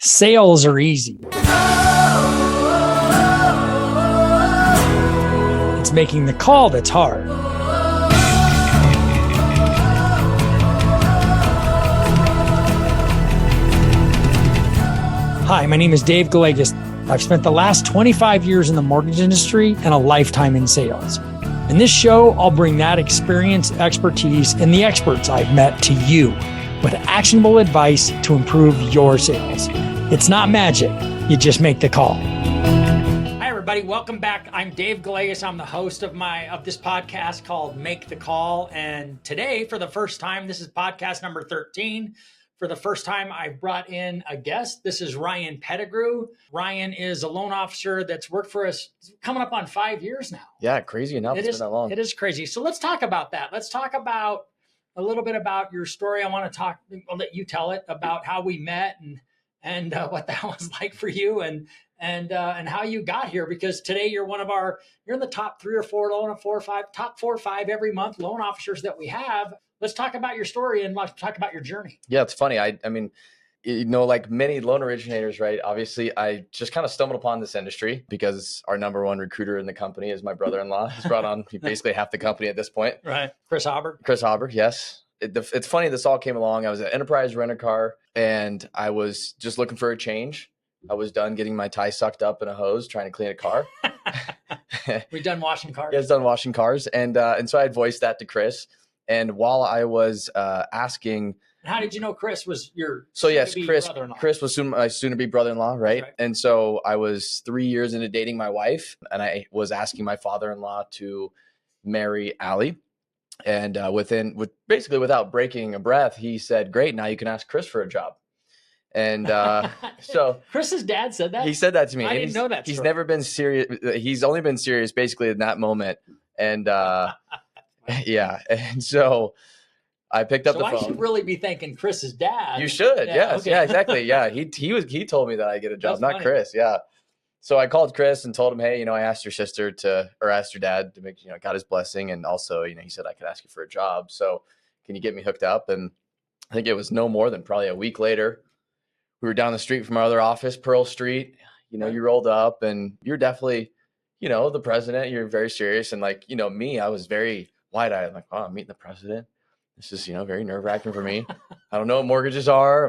Sales are easy. It's making the call that's hard. Hi, my name is Dave Gallegos. I've spent the last 25 years in the mortgage industry and a lifetime in sales. In this show, I'll bring that experience, expertise, and the experts I've met to you with actionable advice to improve your sales. It's not magic. You just make the call. Hi, everybody. Welcome back. I'm Dave Gallegos. I'm the host of this podcast called Make the Call. And today, for the first time, this is podcast number 13. For the first time, I brought in a guest. This is Ryan Pettigrew. Ryan is a loan officer that's worked for us coming up on 5 years now. Yeah, crazy enough. It's been that long. It is crazy. So let's talk about that. Let's talk about a little bit about your story. I'll let you tell it about how we met and what that was like for you and how you got here. Because today you're in the top 3 or 4 top 4 or 5 every month loan officers that we have. Let's talk about your story and let's talk about your journey. Yeah, it's funny. I mean, like many loan originators, right? Obviously, I just kind of stumbled upon this industry because our number one recruiter in the company is my brother-in-law. He's brought on basically half the company at this point. Right. Chris Hauber, yes. It's funny. This all came along. I was at Enterprise Rent-A-Car and I was just looking for a change. I was done getting my tie sucked up in a hose, trying to clean a car. We've done washing cars. Yeah, it's done washing cars. And so I had voiced that to Chris. And while I was asking, and how did you know Chris was your brother-in-law? Chris was my soon-to-be brother-in-law, right? And so I was 3 years into dating my wife, and I was asking my father-in-law to marry Allie. And basically without breaking a breath, he said, "Great, now you can ask Chris for a job." And so Chris's dad said that? He said that to me. I didn't know that story. He's never been serious. He's only been serious basically in that moment. And yeah. And so I picked up the phone. I should really be thanking Chris's dad. You should. Yeah, yes. okay. Yeah, exactly. Yeah. He told me that I get a job, That's not funny. Chris. Yeah. So I called Chris and told him, hey, I asked your dad to make, got his blessing. And also, he said I could ask you for a job. So can you get me hooked up? And I think it was no more than probably a week later. We were down the street from our other office, Pearl Street. You rolled up and you're definitely, the president. You're very serious. And like, me, I was very wide-eyed. I'm like, oh, I'm meeting the president. This is, very nerve-wracking for me. I don't know what mortgages are.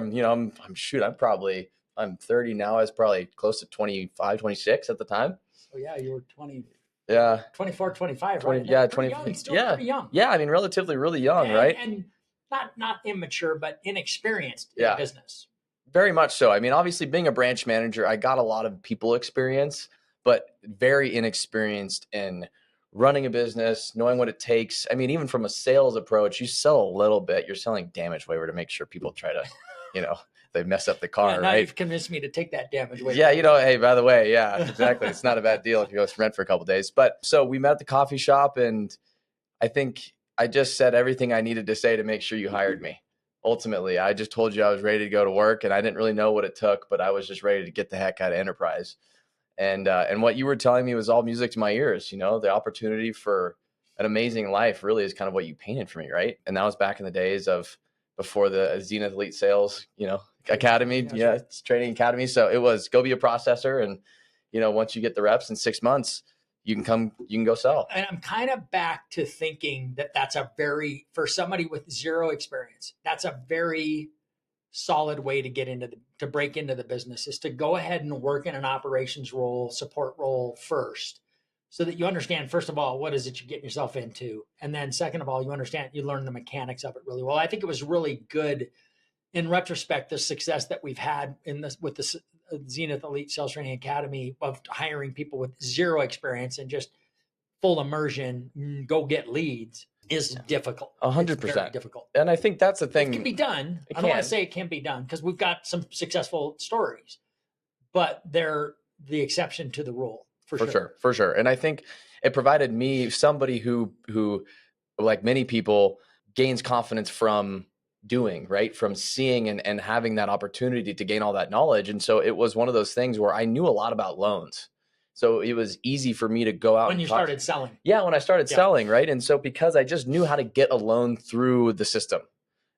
I'm 30 now. I was probably close to 25, 26 at the time. Oh yeah, you were 20. Yeah. 24, 25, 20, right? yeah, 20. Young. Still Yeah. pretty young. Yeah, I mean, relatively really young, right? And not immature, but inexperienced in business. Very much so. I mean, obviously being a branch manager, I got a lot of people experience, but very inexperienced in running a business, knowing what it takes. I mean, even from a sales approach, you sell a little bit, you're selling damage waiver to make sure people try to, they mess up the car, now right? You've convinced me to take that damage waiver. Yeah, hey, by the way, yeah, exactly. It's not a bad deal if you go rent for a couple of days. But so we met at the coffee shop and I think I just said everything I needed to say to make sure you hired me. Ultimately, I just told you I was ready to go to work and I didn't really know what it took, but I was just ready to get the heck out of Enterprise. And what you were telling me was all music to my ears. The opportunity for an amazing life really is kind of what you painted for me, right? And that was back in the days of before the Zenith Elite Sales, Academy, it's training academy. So it was go be a processor, and once you get the reps in 6 months, you can go sell. And I'm kind of back to thinking that's for somebody with zero experience, that's a very solid way to to break into the business, is to go ahead and work in an operations role, support role first, so that you understand, first of all, what is it you're getting yourself into? And then second of all, you learn the mechanics of it really well. I think it was really good in retrospect, the success that we've had with the Zenith Elite Sales Training Academy of hiring people with zero experience and just full immersion, go get leads, is difficult. 100% difficult. And I think that's the thing. It can be done. I don't want to say it can't be done because we've got some successful stories, but they're the exception to the rule for sure. And I think it provided me somebody who like many people gains confidence from doing, right? From seeing and having that opportunity to gain all that knowledge. And so it was one of those things where I knew a lot about loans. So it was easy for me to go out when you started selling. Yeah, when I started selling, right? And so because I just knew how to get a loan through the system.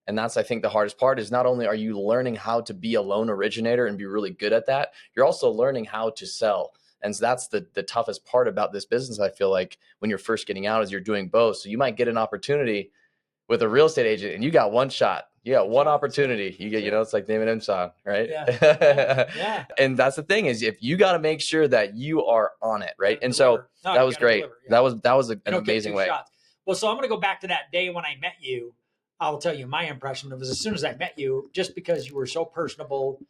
And that's, I think, the hardest part is not only are you learning how to be a loan originator and be really good at that, you're also learning how to sell. And so that's the toughest part about this business. I feel like when you're first getting out is you're doing both. So you might get an opportunity with a real estate agent and you got one shot. You got one opportunity. You get, it's like Name It song, right? Yeah. And that's the thing is if you got to make sure that you are on it, right? And so that was great. That was an amazing way. Shots. Well, so I'm going to go back to that day when I met you. I'll tell you my impression. It was as soon as I met you, just because you were so personable,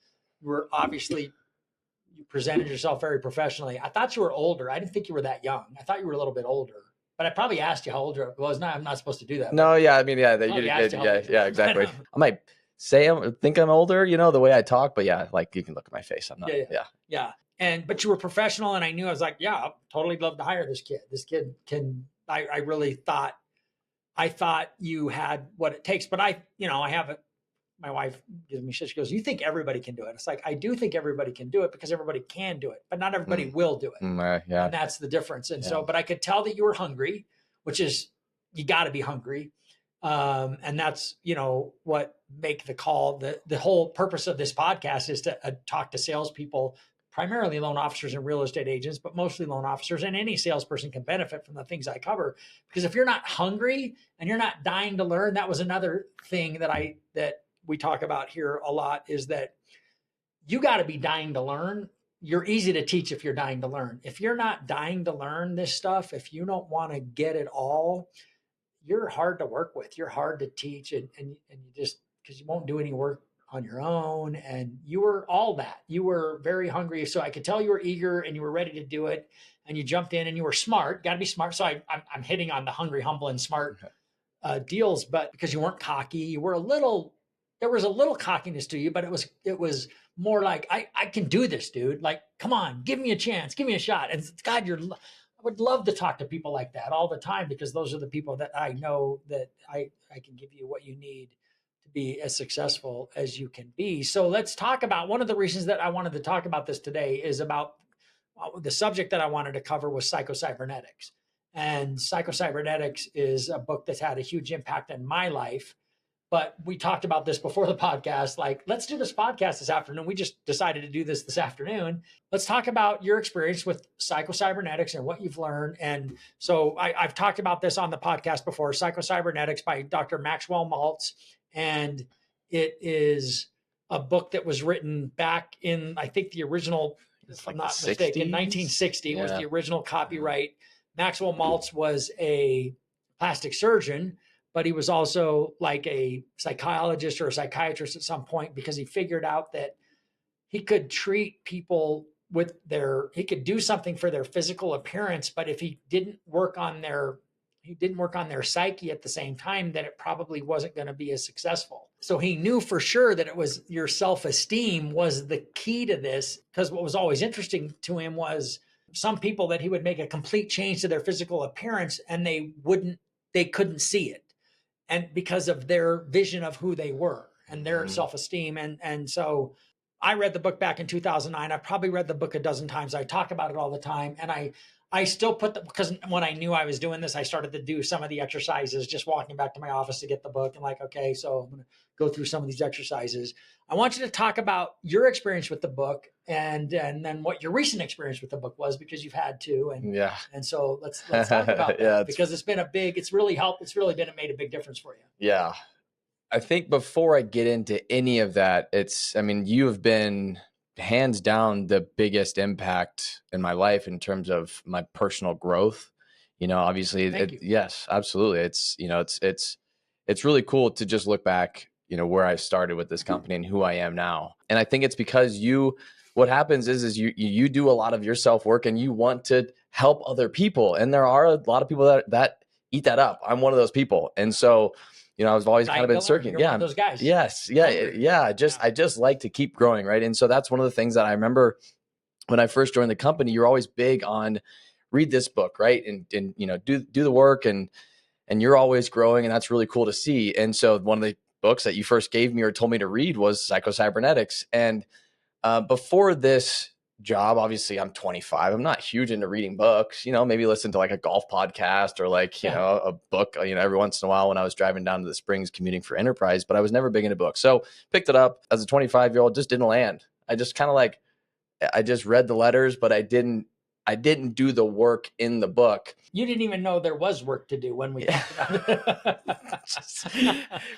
you were obviously, you presented yourself very professionally. I thought you were older. I didn't think you were that young. I thought you were a little bit older. But I probably asked you how old you were. I'm not supposed to do that. No, yeah. I mean, yeah, exactly. I might say think I'm older, the way I talk, but yeah, like you can look at my face. I'm not. Yeah. But you were professional, and I knew I was like, yeah, I'd totally love to hire this kid. This kid can. I really thought. I thought you had what it takes, but I have it. My wife gives me shit. She goes, "You think everybody can do it?" It's like, I do think everybody can do it because everybody can do it, but not everybody will do it. Yeah. And that's the difference. And so, but I could tell that you were hungry, which is, you got to be hungry. And that's, what make the call. The whole purpose of this podcast is to talk to salespeople, primarily loan officers and real estate agents, but mostly loan officers, and any salesperson can benefit from the things I cover. Because if you're not hungry and you're not dying to learn, that was another thing that we talk about here a lot, is that you got to be dying to learn. You're easy to teach if you're dying to learn. If you're not dying to learn this stuff, if you don't want to get it all, you're hard to work with. You're hard to teach, and you just, because you won't do any work on your own. And you were all that. You were very hungry. So I could tell you were eager and you were ready to do it, and you jumped in, and you were smart. Got to be smart. So I'm hitting on the hungry, humble, and smart deals, but because you weren't cocky, you were there was a little cockiness to you, but it was more like, I can do this, dude. Like, come on, give me a chance, give me a shot. And God, I would love to talk to people like that all the time, because those are the people that I know that I can give you what you need to be as successful as you can be. So let's talk about, one of the reasons that I wanted to talk about this today is about the subject that I wanted to cover was Psycho-Cybernetics. And Psycho-Cybernetics is a book that's had a huge impact in my life. But we talked about this before the podcast, like, let's do this podcast this afternoon. We just decided to do this afternoon. Let's talk about your experience with Psycho-Cybernetics and what you've learned. And so I've talked about this on the podcast before, Psycho-Cybernetics by Dr. Maxwell Maltz. And it is a book that was written back in, I think the original, if I'm not mistaken, 1960 was the original copyright. Maxwell Maltz was a plastic surgeon, but he was also like a psychologist or a psychiatrist at some point, because he figured out that he could treat people he could do something for their physical appearance, but if he didn't work on their psyche at the same time, that it probably wasn't going to be as successful. So he knew for sure that it was your self-esteem was the key to this, because what was always interesting to him was some people that he would make a complete change to their physical appearance and they couldn't see it. And because of their vision of who they were and their self-esteem. And so I read the book back in 2009. I've probably read the book a dozen times. I talk about it all the time. And I still because when I knew I was doing this, I started to do some of the exercises, just walking back to my office to get the book, and like, okay, so I'm going to go through some of these exercises. I want you to talk about your experience with the book and then what your recent experience with the book was, because you've had two. And so let's talk about that, because it's really helped. It's really made a big difference for you. Yeah. I think before I get into any of that, you have been hands down the biggest impact in my life in terms of my personal growth. Obviously, yes, absolutely. It's really cool to just look back, where I started with this company and who I am now. And I think it's because what happens is you do a lot of your self-work and you want to help other people. And there are a lot of people that eat that up. I'm one of those people. And so, I've always kind of been searching. Yeah. One of those guys. Yes. Yeah. I just like to keep growing. Right. And so that's one of the things that I remember when I first joined the company. You're always big on read this book. Right. And do the work and you're always growing. And that's really cool to see. And so one of the books that you first gave me or told me to read was Psycho-Cybernetics. And before this job. Obviously I'm 25. I'm not huge into reading books, maybe listen to like a golf podcast or like, a book, every once in a while when I was driving down to the Springs commuting for Enterprise, but I was never big into books. So picked it up as a 25-year-old, just didn't land. I just kind of like, I just read the letters, but I didn't do the work in the book. You didn't even know there was work to do when we talked about it.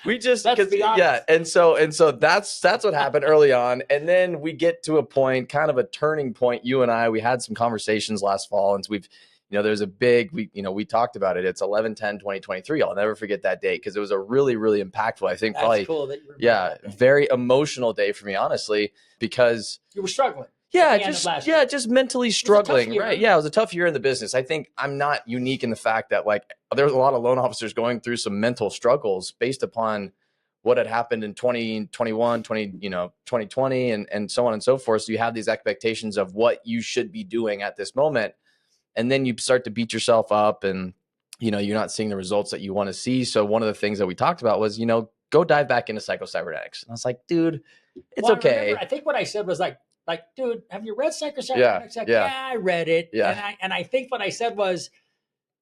Let's be honest. Yeah. And so that's what happened early on. And then we get to a point, kind of a turning point. You and we had some conversations last fall, and so we've, there's a big, we talked about it. It's 11/10/2023. I'll never forget that date because it was a really, really impactful, I think. That's probably cool that you remember that. Very emotional day for me, honestly, because you were struggling. Just mentally struggling. Right. Yeah. It was a tough year in the business. I think I'm not unique in the fact that like there's a lot of loan officers going through some mental struggles based upon what had happened in 2021, 2020 and so on and so forth. So you have these expectations of what you should be doing at this moment. And then you start to beat yourself up and, you're not seeing the results that you want to see. So one of the things that we talked about was, go dive back into Psycho-Cybernetics. And I was like, dude, it's okay. I think what I said was like, dude, have you read Psycho-Cybernetics? Yeah, I read it. Yeah. And I think what I said was,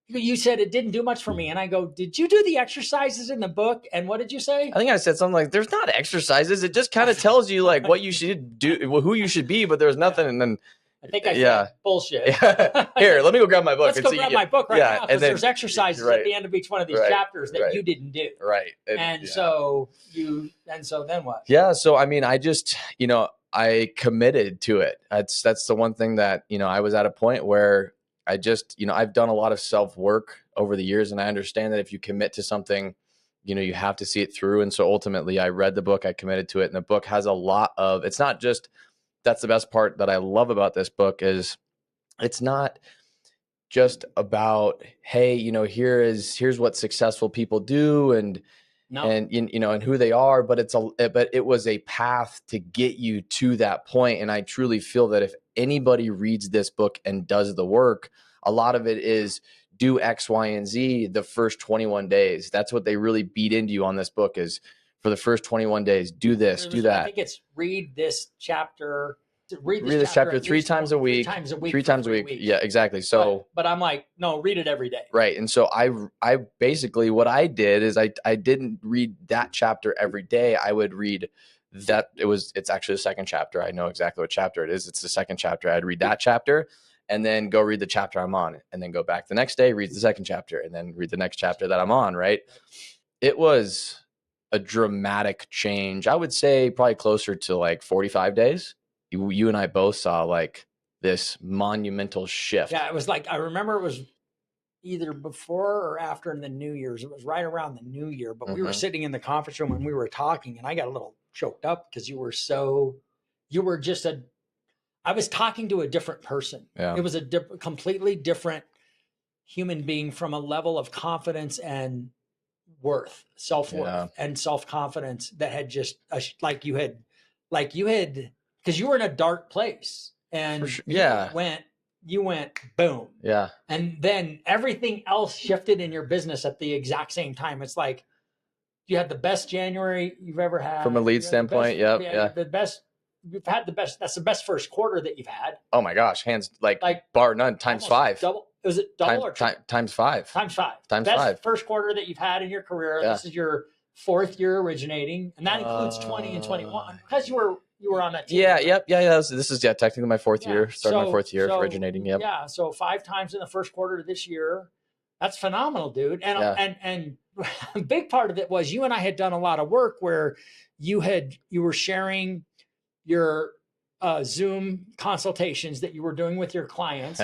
you said it didn't do much for me. And I go, did you do the exercises in the book? And what did you say? I think I said something like, there's not exercises. It just kind of tells you like what you should do, who you should be, but there's nothing. And then I think I said bullshit. Here, let me go grab my book. Let's go grab my book right now. Because there's exercises at the end of each one of these chapters that you didn't do. Right. So then what? Yeah. So, I mean, I just, I committed to it. That's the one thing that, I was at a point where I just, I've done a lot of self-work over the years, and I understand that if you commit to something, you have to see it through. And so ultimately I read the book, I committed to it. And the book has a lot of, it's not just, that's the best part that I love about this book is it's not just about, hey, here's what successful people do and who they are, but it was a path to get you to that point. And I truly feel that if anybody reads this book and does the work, a lot of it is do X, Y, and Z the first 21 days. That's what they really beat into you on this book is for the first 21 days, do this, do that. I think it's read this chapter. Read this chapter three times a week. Three times a week. Yeah, exactly. So, but I'm like, no, read it every day. Right. And so I basically what I did is I didn't read that chapter every day. I would read that it's actually the second chapter. I know exactly what chapter it is. It's the second chapter. I'd read that chapter and then go read the chapter I'm on and then go back the next day, read the second chapter and then read the next chapter that I'm on. Right. It was a dramatic change. I would say probably closer to like 45 days. You and I both saw like this monumental shift. Yeah, it was like, I remember it was either before or after in the New Year's. It was right around the New Year, but we were sitting in the conference room and we were talking and I got a little choked up because I was talking to a different person. Yeah. It was a completely different human being from a level of confidence and self-worth and self-confidence that had just because you were in a dark place and you went boom. Yeah. And then everything else shifted in your business at the exact same time. It's like you had the best January you've ever had. From a lead standpoint, the best. You've had the best. That's the best first quarter that you've had. Oh my gosh, hands like bar none times 5. Double. Was it double or times 5? Times 5. Times best 5. First quarter that you've had in your career. Yeah. This is your 4th year originating, and that includes 20 and 21 because you were on that team. Yeah. Yep. Yeah. This is technically my 4th year. Starting my 4th year originating. Yep. Yeah. So 5 times in the first quarter of this year. That's phenomenal, dude. And a big part of it was you and I had done a lot of work where you were sharing your Zoom consultations that you were doing with your clients.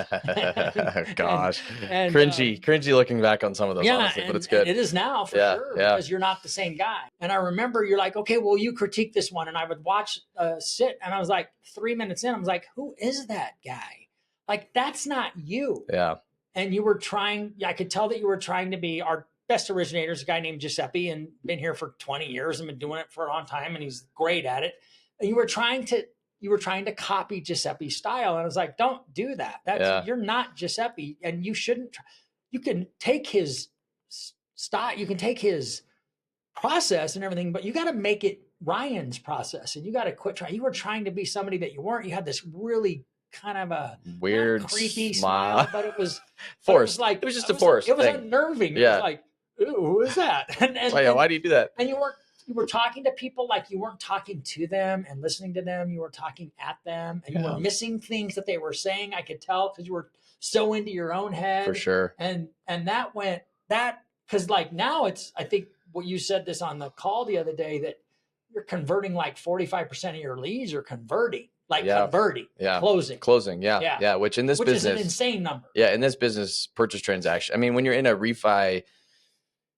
Gosh, and cringy looking back on some of those, honestly, but it's good. It is now for sure because you're not the same guy. And I remember you're like, okay, well, you critique this one. And I would watch sit and I was like 3 minutes in, I was like, who is that guy? Like, that's not you. Yeah. And you were trying, I could tell that you were trying to be our best originators, a guy named Giuseppe, and been here for 20 years and been doing it for a long time. And he's great at it. And you were trying to copy Giuseppe's style. And I was like, don't do that. You're not Giuseppe, and you shouldn't. You can take his style, you can take his process and everything, but you got to make it Ryan's process, and you got to quit trying. You were trying to be somebody that you weren't. You had this really kind of a weird, not creepy smile, but it was forced. Like it was just a forced. It was thing. unnerving. Yeah. It was like, ooh, who is that? Why do you do that? And you were talking to people like you weren't talking to them and listening to them. You were talking at them, and you were missing things that they were saying. I could tell because you were so into your own head. For sure. And because like now I think what you said this on the call the other day, that you're converting like 45% of your leads are converting. Closing. Yeah. Which in this business is an insane number. Yeah. In this business, purchase transaction. I mean, when you're in a refi,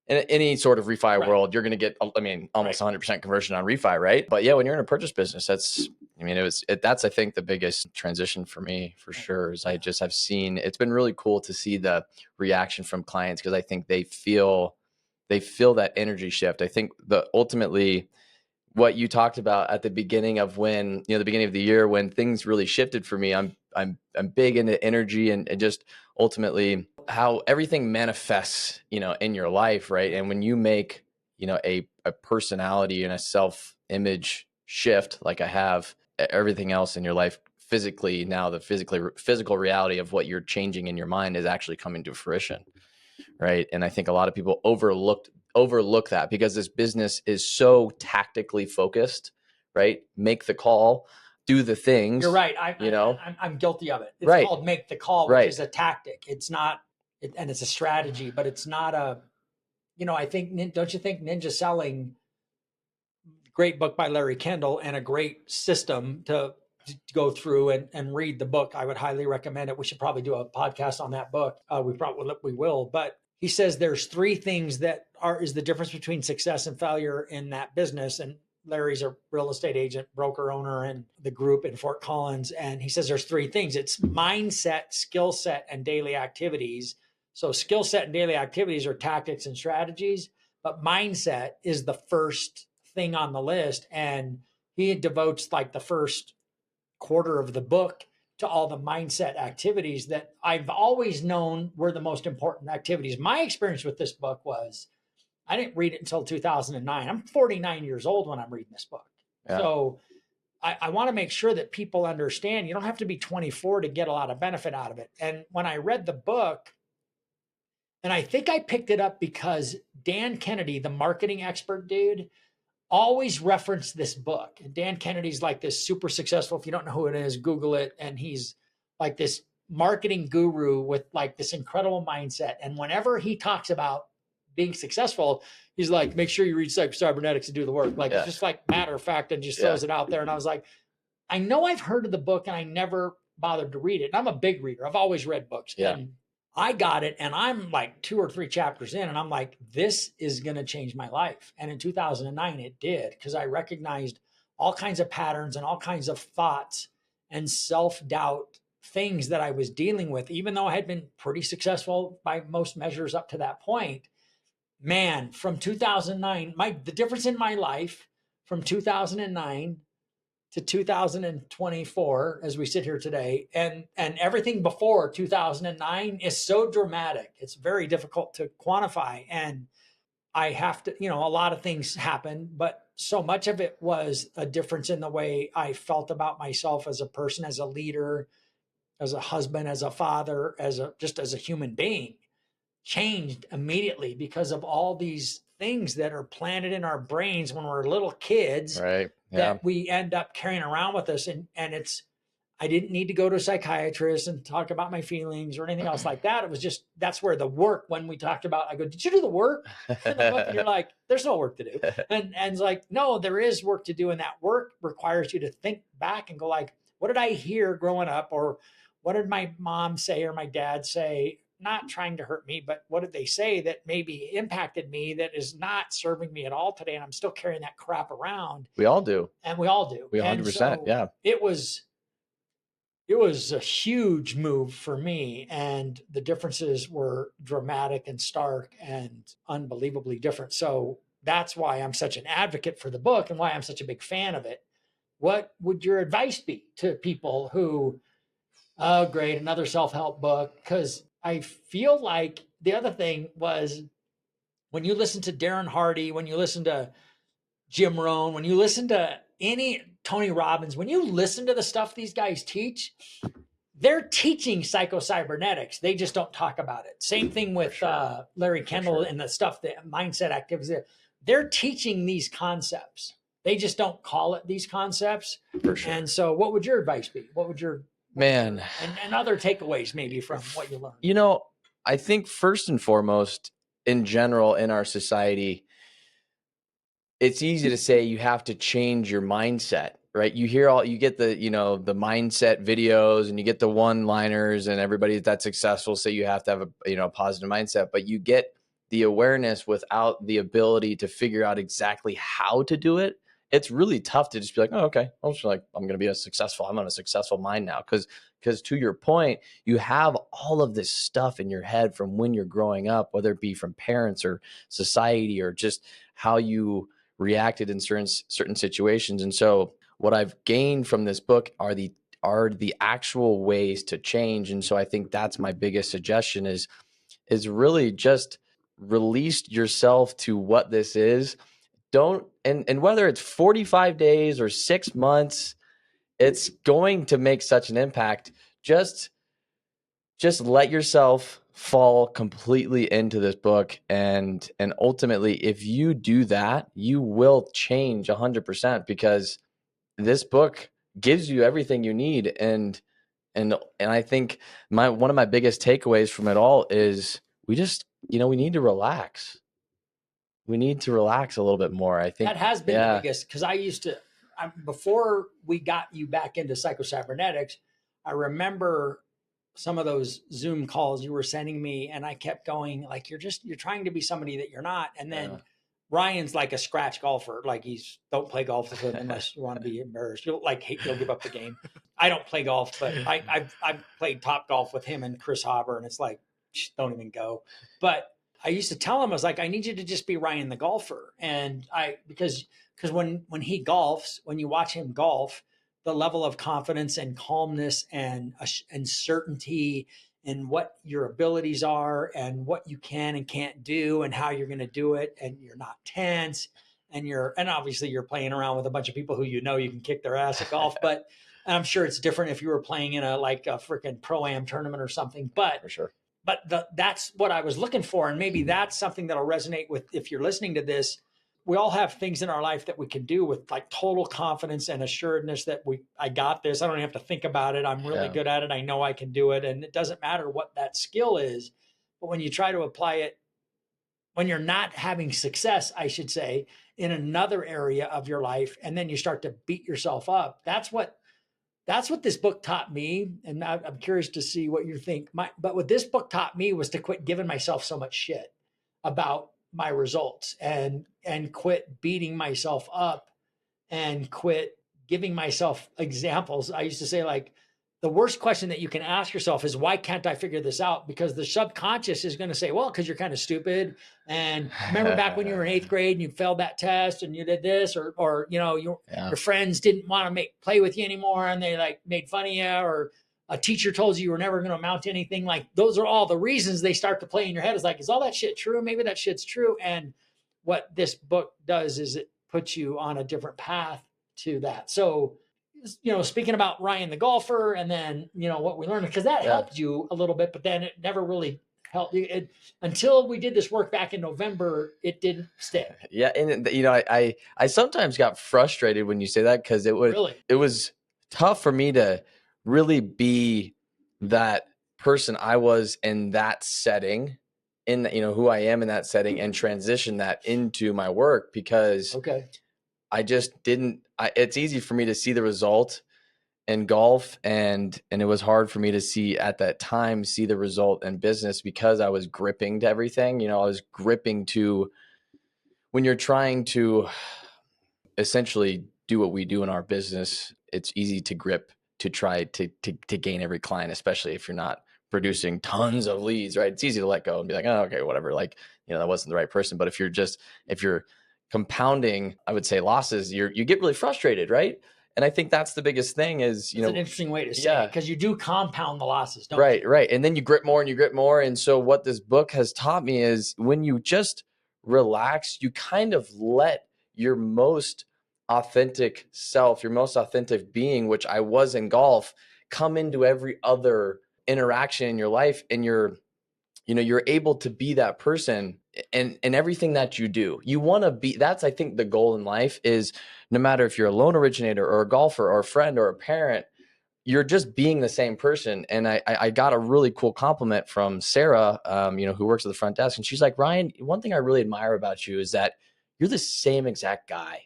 in any sort of refi world, you're going to get, almost 100% conversion on refi, right? But yeah, when you're in a purchase business, that's I think the biggest transition for me, for sure, is I've seen, it's been really cool to see the reaction from clients, because I think they feel that energy shift. I think ultimately what you talked about at the beginning of the beginning of the year, when things really shifted for me, I'm big into energy and just ultimately how everything manifests, in your life. Right. And when you make, a personality and a self-image shift, like I have, everything else in your life physically, now the physical reality of what you're changing in your mind is actually coming to fruition. Right. And I think a lot of people overlook that, because this business is so tactically focused, right? Make the call, do the things. You're right. I'm guilty of it. It's called make the call, which is a tactic. It's not, and it's a strategy, but it's not I think, don't you think Ninja Selling, great book by Larry Kendall and a great system to go through and read the book. I would highly recommend it. We should probably do a podcast on that book. We will, but he says there's three things that is the difference between success and failure in that business. And Larry's a real estate agent, broker owner in the group in Fort Collins. And he says there's three things. It's mindset, skill set, and daily activities. So skill set and daily activities are tactics and strategies, but mindset is the first thing on the list. And he devotes like the first quarter of the book to all the mindset activities that I've always known were the most important activities. My experience with this book was, I didn't read it until 2009. I'm 49 years old when I'm reading this book. Yeah. So I want to make sure that people understand you don't have to be 24 to get a lot of benefit out of it. And when I read the book, and I think I picked it up because Dan Kennedy, the marketing expert dude, always referenced this book. And Dan Kennedy's like this super successful, if you don't know who it is, Google it. And he's like this marketing guru with like this incredible mindset. And whenever he talks about being successful, he's like, make sure you read Psycho-Cybernetics and do the work. Like, just like matter of fact, and just throws it out there. And I was like, I know I've heard of the book and I never bothered to read it. And I'm a big reader. I've always read books. Yeah. And I got it, and I'm like 2 or 3 chapters in, and I'm like, this is going to change my life. And in 2009, it did, because I recognized all kinds of patterns and all kinds of thoughts and self-doubt things that I was dealing with, even though I had been pretty successful by most measures up to that point. Man, from 2009, the difference in my life from 2009 to 2024, as we sit here today, and everything before 2009 is so dramatic. It's very difficult to quantify. And I have to, a lot of things happened, but so much of it was a difference in the way I felt about myself as a person, as a leader, as a husband, as a father, just as a human being, changed immediately because of all these things that are planted in our brains when we're little kids. Right. That we end up carrying around with us. And I didn't need to go to a psychiatrist and talk about my feelings or anything else like that. It was just, that's where the work, when we talked about, I go, did you do the work in the book? And you're like, there's no work to do. And it's like, no, there is work to do. And that work requires you to think back and go like, what did I hear growing up? Or what did my mom say or my dad say? Not trying to hurt me, but what did they say that maybe impacted me that is not serving me at all today? And I'm still carrying that crap around. We all do. And we all do. We 100%. Yeah. It was a huge move for me. And the differences were dramatic and stark and unbelievably different. So that's why I'm such an advocate for the book and why I'm such a big fan of it. What would your advice be to people who, oh, great, another self-help book? Because I feel like the other thing was when you listen to Darren Hardy, when you listen to Jim Rohn, when you listen to any Tony Robbins, when you listen to the stuff these guys teach, they're teaching Psycho-Cybernetics. They just don't talk about it. Same thing with Larry Kendall and the stuff, the mindset activities. They're teaching these concepts. They just don't call it these concepts. For sure. And so what would your advice be? What would your and other takeaways maybe from what you learned? You know, I think first and foremost, in general, in our society, it's easy to say you have to change your mindset, right? You get the, the mindset videos and you get the one-liners and everybody that's successful say you have to have a positive mindset, but you get the awareness without the ability to figure out exactly how to do it. It's really tough to just be like, oh, okay, I'm going to be I'm on a successful mind now. Because to your point, you have all of this stuff in your head from when you're growing up, whether it be from parents or society or just how you reacted in certain situations. And so what I've gained from this book are the actual ways to change. And so I think that's my biggest suggestion is really just release yourself to what this is. Don't, and whether it's 45 days or 6 months, it's going to make such an impact. Just let yourself fall completely into this book, and ultimately, if you do that, you will change 100%, because this book gives you everything you need. And I think one of my biggest takeaways from it all is we just, we need to relax. We need to relax a little bit more. I think that has been the biggest, because before we got you back into Psycho-Cybernetics, I remember some of those Zoom calls you were sending me, and I kept going like, you're trying to be somebody that you're not. And then Ryan's like a scratch golfer. Like, don't play golf with him unless you want to be embarrassed. You'll give up the game. I don't play golf, but I've played top golf with him and Chris Hobber, and it's like, don't even go. But I used to tell him, I was like, I need you to just be Ryan the golfer. And because when he golfs, when you watch him golf, the level of confidence and calmness and certainty in what your abilities are and what you can and can't do and how you're going to do it, and you're not tense, and obviously you're playing around with a bunch of people who you can kick their ass at golf, but I'm sure it's different if you were playing in a freaking pro-am tournament or something. But for sure. But that's what I was looking for. And maybe that's something that'll resonate with, if you're listening to this. We all have things in our life that we can do with like total confidence and assuredness that I got this. I don't even have to think about it. I'm really good at it. I know I can do it. And it doesn't matter what that skill is. But when you try to apply it, when you're not having success, I should say, in another area of your life, and then you start to beat yourself up, that's what this book taught me. And I'm curious to see what you think. But what this book taught me was to quit giving myself so much shit about my results, and quit beating myself up, and quit giving myself examples. I used to say, like, the worst question that you can ask yourself is, why can't I figure this out? Because the subconscious is going to say, well, because you're kind of stupid. And remember back when you were in 8th grade and you failed that test and you did this, or your friends didn't want to play with you anymore, and they like made fun of you, or a teacher told you were never going to amount to anything. Like, those are all the reasons they start to play in your head. It's like, is all that shit true? Maybe that shit's true. And what this book does is it puts you on a different path to that. So, speaking about Ryan the golfer, and then, what we learned, because that helped you a little bit, but then it never really helped you until we did this work back in November. It didn't stick. Yeah. And, I sometimes got frustrated when you say that, because it was tough for me to really be that person I was in that setting, in who I am in that setting, and transition that into my work, because I just didn't. It's easy for me to see the result in golf, and it was hard for me to see the result in business, because I was gripping to everything. I was gripping to, when you're trying to essentially do what we do in our business, it's easy to grip to try to gain every client, especially if you're not producing tons of leads, right? It's easy to let go and be like, oh, okay, whatever. Like, that wasn't the right person. But if you're compounding, I would say, losses, you get really frustrated, right? And I think that's the biggest thing is, It's an interesting way to say it, because you do compound the losses, don't you? Right. And then you grip more and you grip more. And so what this book has taught me is, when you just relax, you kind of let your most authentic self, your most authentic being, which I was in golf, come into every other interaction in your life, and you're able to be that person and everything that you do. You want to be, that's, I think, the goal in life is, no matter if you're a loan originator or a golfer or a friend or a parent, you're just being the same person. And I got a really cool compliment from Sarah, who works at the front desk. And she's like, Ryan, one thing I really admire about you is that you're the same exact guy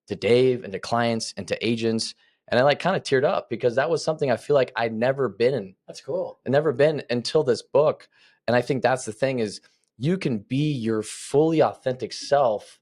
to Dave and to clients and to agents. And I kind of teared up, because that was something I feel like I'd never been. That's cool. I'd never been until this book. And I think that's the thing, is you can be your fully authentic self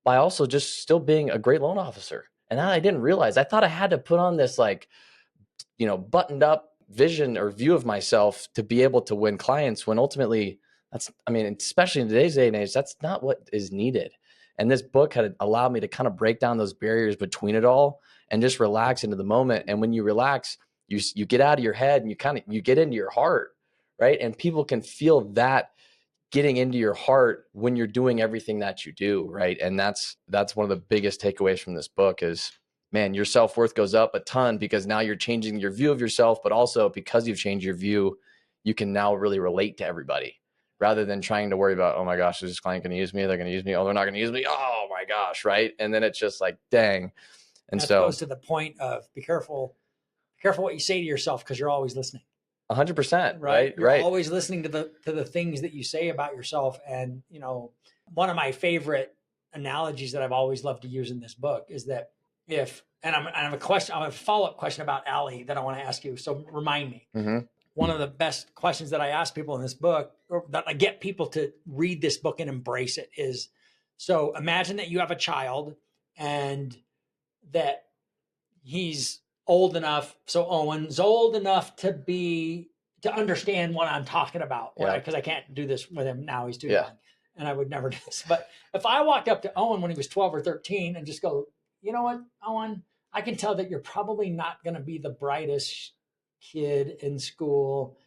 by also just still being a great loan officer. And that I didn't realize. I thought I had to put on this buttoned up vision or view of myself to be able to win clients, when ultimately especially in today's day and age, that's not what is needed. And this book had allowed me to kind of break down those barriers between it all and just relax into the moment. And when you relax, you get out of your head and you get into your heart, right? And people can feel that getting into your heart when you're doing everything that you do, right? And that's one of the biggest takeaways from this book is, man, your self-worth goes up a ton, because now you're changing your view of yourself, but also because you've changed your view, you can now really relate to everybody, rather than trying to worry about, oh my gosh, is this client going to use me? They're going to use me. Oh, they're not going to use me. Oh my gosh. Right. And then it's just like, dang. And that so goes to the point of be careful what you say to yourself, because you're always listening. 100%. Right. You're right. always listening to the things that you say about yourself. And, one of my favorite analogies that I've always loved to use in this book is that I have a follow-up question about Allie that I want to ask you. So remind me. Mm-hmm. One of the best questions that I ask people in this book, or that I get people to read this book and embrace it, is, so imagine that you have a child and that he's old enough. So Owen's old enough to understand what I'm talking about. Because I can't do this with him now. He's too young. And I would never do this. But if I walked up to Owen when he was 12 or 13 and just go, you know what, Owen, I can tell that you're probably not going to be the brightest kid in school,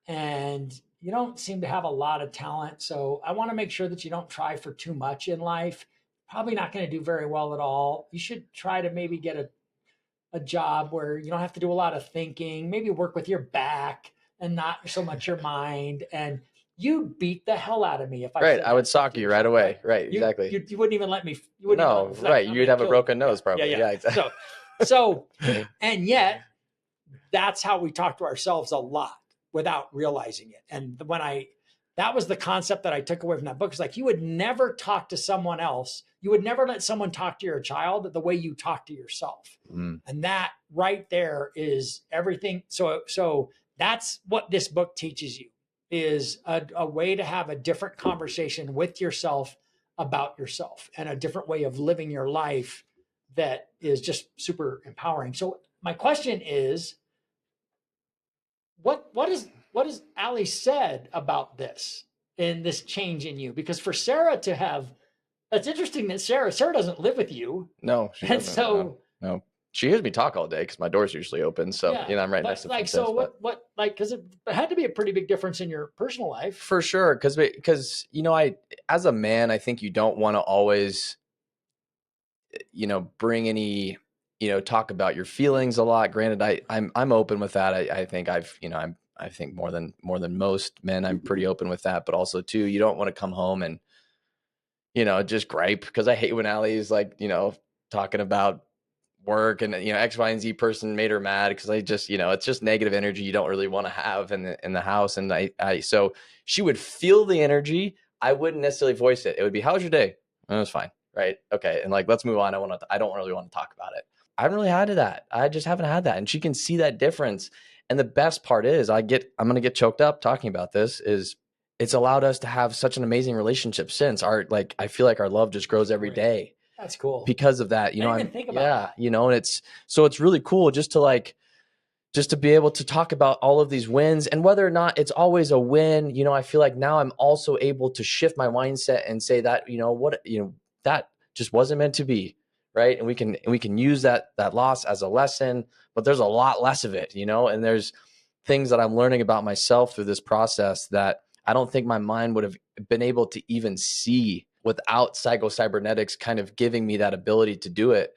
and you don't seem to have a lot of talent. So I want to make sure that you don't try for too much in life. Probably not going to do very well at all. You should try to maybe get a job where you don't have to do a lot of thinking, maybe work with your back and not so much your mind. And you beat the hell out of me if I I would sock you right away. Right. Exactly. You wouldn't even let me. You'd have a broken nose probably. Yeah, exactly. So, and yet that's how we talk to ourselves a lot without realizing it. And that was the concept that I took away from that book. It's like, you would never talk to someone else. You would never let someone talk to your child the way you talk to yourself. Mm. And that right there is everything. So that's what this book teaches you, is a way to have a different conversation with yourself about yourself, and a different way of living your life that is just super empowering. So my question is, what is Allie said about this and this change in you? Because for Sarah to have, that's interesting that Sarah doesn't live with you. No, she doesn't. So no. She hears me talk all day because my door's usually open. So, I'm right next to the because it had to be a pretty big difference in your personal life. For sure. Because as a man, I think you don't want to always, bring any, talk about your feelings a lot. Granted, I'm open with that. I think I think more than most men, I'm pretty open with that. But also too, you don't want to come home and, just gripe, because I hate when Allie's talking about work and X, Y, and Z person made her mad, because I just it's just negative energy you don't really want to have in the house. And so she would feel the energy. I wouldn't necessarily voice it. It would be, how was your day? It was fine. Right. Okay. And let's move on. I don't really want to talk about it. I haven't really had that. I just haven't had that. And she can see that difference. And the best part is I'm going to get choked up talking about this, is it's allowed us to have such an amazing relationship since I feel like our love just grows every day. That's cool. Because of that, I didn't even think about that. And it's really cool just to be able to talk about all of these wins, and whether or not it's always a win. I feel like now I'm also able to shift my mindset and say that, that just wasn't meant to be. Right. And we can use that loss as a lesson, but there's a lot less of it, and there's things that I'm learning about myself through this process that I don't think my mind would have been able to even see without Psycho-Cybernetics kind of giving me that ability to do it.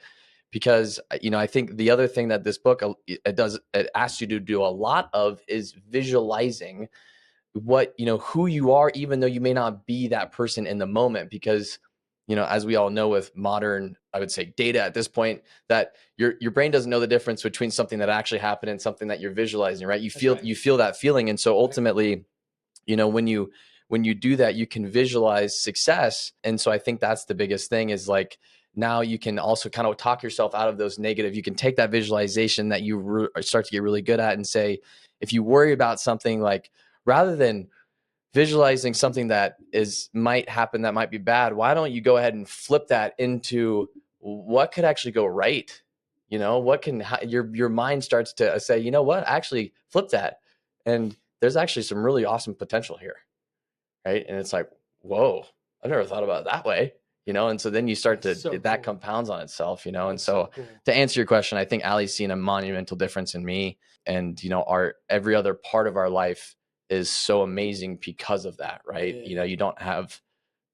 because, I think the other thing that this book, it asks you to do a lot of is visualizing what, who you are, even though you may not be that person in the moment, because, as we all know with modern, I would say, data at this point, that your brain doesn't know the difference between something that actually happened and something that you're visualizing, right? You feel that feeling. And so ultimately, when you do that, you can visualize success. And so I think that's the biggest thing, is like, now you can also kind of talk yourself out of those negative. You can take that visualization that you start to get really good at and say, if you worry about something, like, rather than visualizing something that might happen, that might be bad, why don't you go ahead and flip that into what could actually go right? Your mind starts to say, you know what, actually flip that. And there's actually some really awesome potential here. Right. And it's like, whoa, I never thought about it that way, and so then you start that compounds on itself, and so cool. To answer your question, I think Allie's seen a monumental difference in me, and, every other part of our life is so amazing because of that. Right. Yeah. You don't have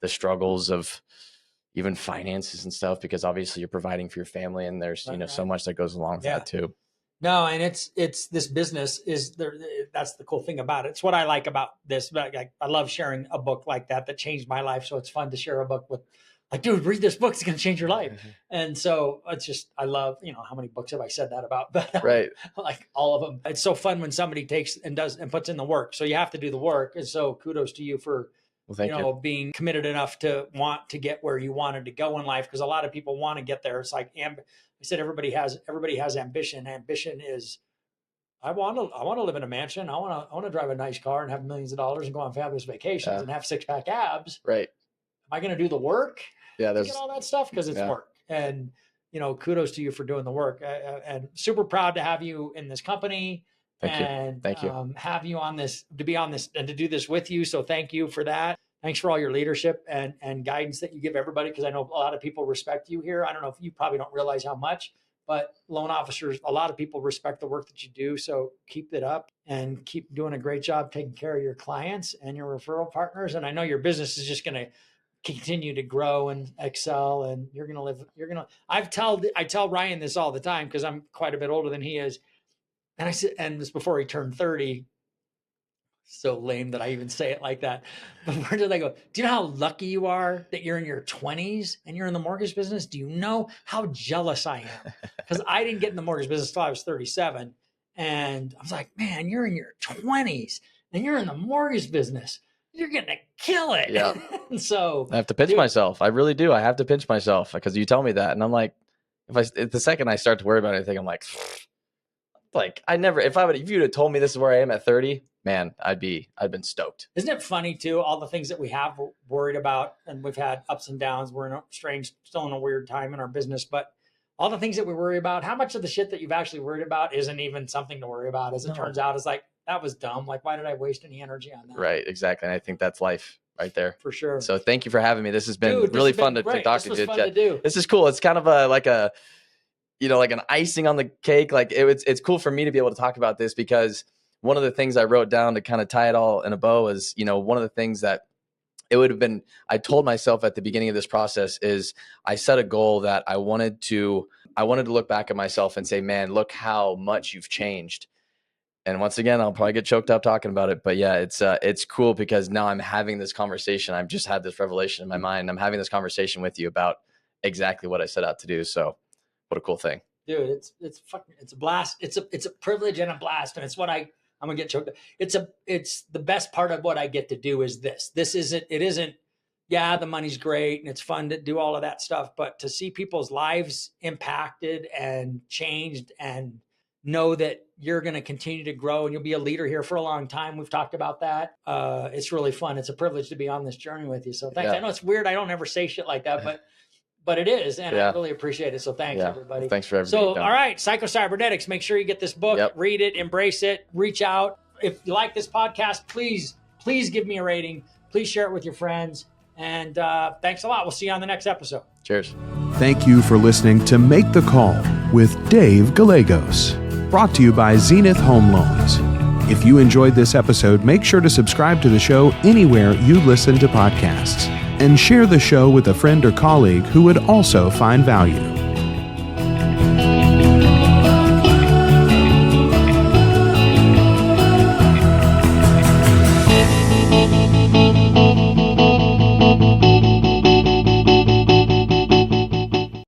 the struggles of even finances and stuff, because obviously you're providing for your family, and there's, so much that goes along with that too. No, and it's this business is there. That's the cool thing about it. It's what I like about this. I love sharing a book like that changed my life. So it's fun to share a book with, like, dude, read this book. It's going to change your life. Mm-hmm. And so it's just, I love, how many books have I said that about? But right. Like all of them. It's so fun when somebody takes and does and puts in the work. So you have to do the work. And so kudos to you for, being committed enough to want to get where you wanted to go in life. Because a lot of people want to get there. It's like, I said, everybody has ambition. Ambition is, I want to live in a mansion. I want to drive a nice car and have millions of dollars and go on fabulous vacations and have 6-pack abs. Right. Am I going to do the work? Yeah. To get all that stuff, because it's work. And, kudos to you for doing the work, and super proud to have you in this company. Thank you. Have you on this, to be on this and to do this with you. So thank you for that. Thanks for all your leadership and guidance that you give everybody, because I know a lot of people respect you here. I don't know if you probably don't realize how much, but loan officers, a lot of people respect the work that you do. So keep it up and keep doing a great job taking care of your clients and your referral partners. And I know your business is just going to continue to grow and excel, and I tell Ryan this all the time, because I'm quite a bit older than he is. And I said, and this before he turned 30. So lame that I even say it like that. But where did I go? Do you know how lucky you are that you're in your 20s and you're in the mortgage business? Do you know how jealous I am? Because I didn't get in the mortgage business until I was 37. And I was like, man, you're in your 20s and you're in the mortgage business. You're going to kill it. Yeah. And so I have to pinch myself. I really do. I have to pinch myself, because you tell me that. And I'm like, the second I start to worry about anything, I'm like if you would have told me this is where I am at 30, man, I'd been stoked. Isn't it funny too? All the things that we have worried about, and we've had ups and downs. We're still in a weird time in our business, but all the things that we worry about, how much of the shit that you've actually worried about isn't even something to worry about? As it turns out, it's like, that was dumb. Like, why did I waste any energy on that? Right. Exactly. And I think that's life right there. For sure. So thank you for having me. This has been really fun to talk to you. Fun to do. This is cool. It's kind of like an icing on the cake. Like it's cool for me to be able to talk about this, because one of the things I wrote down to kind of tie it all in a bow is, one of the things that it would have been, I told myself at the beginning of this process, is I set a goal that I wanted to look back at myself and say, man, look how much you've changed. And once again, I'll probably get choked up talking about it, but yeah, it's cool, because now I'm having this conversation. I've just had this revelation in my mind. I'm having this conversation with you about exactly what I set out to do. So what a cool thing. Dude, it's a blast. It's a privilege and a blast. And it's what I'm gonna get choked up. It's the best part of what I get to do is this. It isn't, yeah, the money's great and it's fun to do all of that stuff, but to see people's lives impacted and changed, and know that you're going to continue to grow and you'll be a leader here for a long time. We've talked about that. It's really fun. It's a privilege to be on this journey with you. So thanks. Yeah. I know it's weird. I don't ever say shit like that, but it is. And I really appreciate it. So thanks, everybody. Thanks for everything. So, all right. Psycho-Cybernetics. Make sure you get this book, read it, embrace it, reach out. If you like this podcast, please give me a rating. Please share it with your friends. And thanks a lot. We'll see you on the next episode. Cheers. Thank you for listening to Make the Call with Dave Gallegos, brought to you by Zenith Home Loans. If you enjoyed this episode, make sure to subscribe to the show anywhere you listen to podcasts, and share the show with a friend or colleague who would also find value.